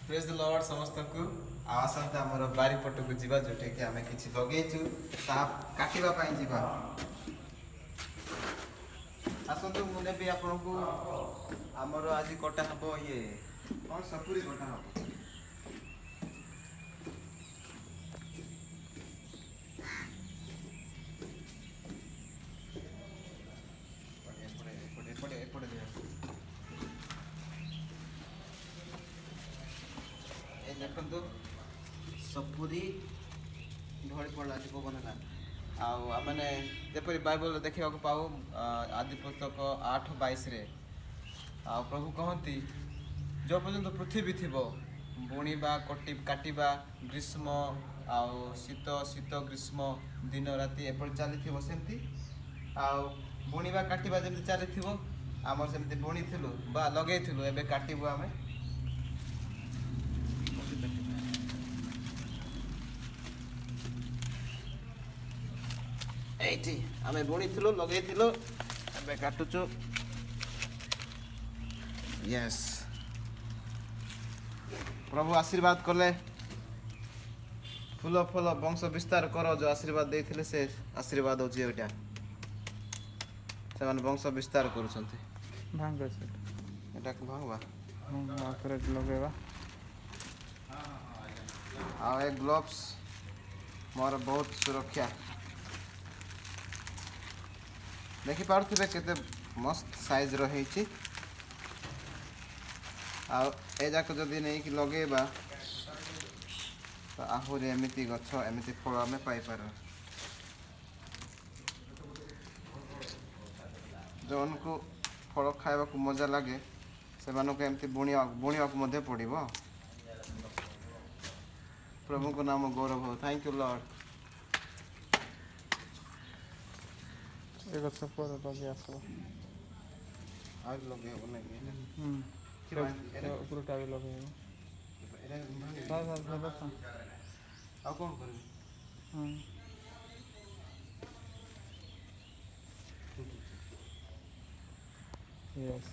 praise the Lord समस्त को आसंता हमर बारी पट को जीवा जोटे कि हमें किछि लगेइछु ता काटिबा पई जीवा आसंतु मुने भी आपन को हमर आज कटा हबो ये कोन सपुरी कटा हबो पड़े ए देखंतु सपुरी ढोली पड़ा पवन ना आने जपरी बाइबल देखा पाऊ आदि पुस्तक 8:22 रे प्रभु कहती जो पर्यंत पृथ्वी थी बुणवा काटिबा ग्रीष्म शीत शीत ग्रीष्म दिन राति एपरी चली सेमती बुणवा काटिबा जमी चली आमर सेमती बुणी थिलु बा लगेइथिलु एबे काटिबु आमे एठी आमे बुणी थिलु लगेइथिलु एबे काटुचु यस प्रभु आशीर्वाद कले फूल फल वंश विस्तार कर जो आशीर्वाद देते से आशीर्वाद होची एटा से माने वंश विस्तार करूछंती भांग एटा को भांगवा आकरे लगेबा आ ए ग्लोव्स मोर बहुत सुरक्षा देखि पारथिबे केते मस्त साइज रही छी आ ए जाक जदी नै कि लगेबा तो आहुरी एमिति गछ एमिति फल आमे पाई पार जो उनको फल खाइबा को मजा लगे से मानो के एमिति बुणिया को मध्य पड़िबो प्रभु को नाम गौरव हो थैंक यू लॉर्ड एगो सपोर लगे आसो आज लगे हो नहीं ऊपरटा भी लगे आ कौन करे yes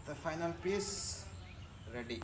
the final piece ready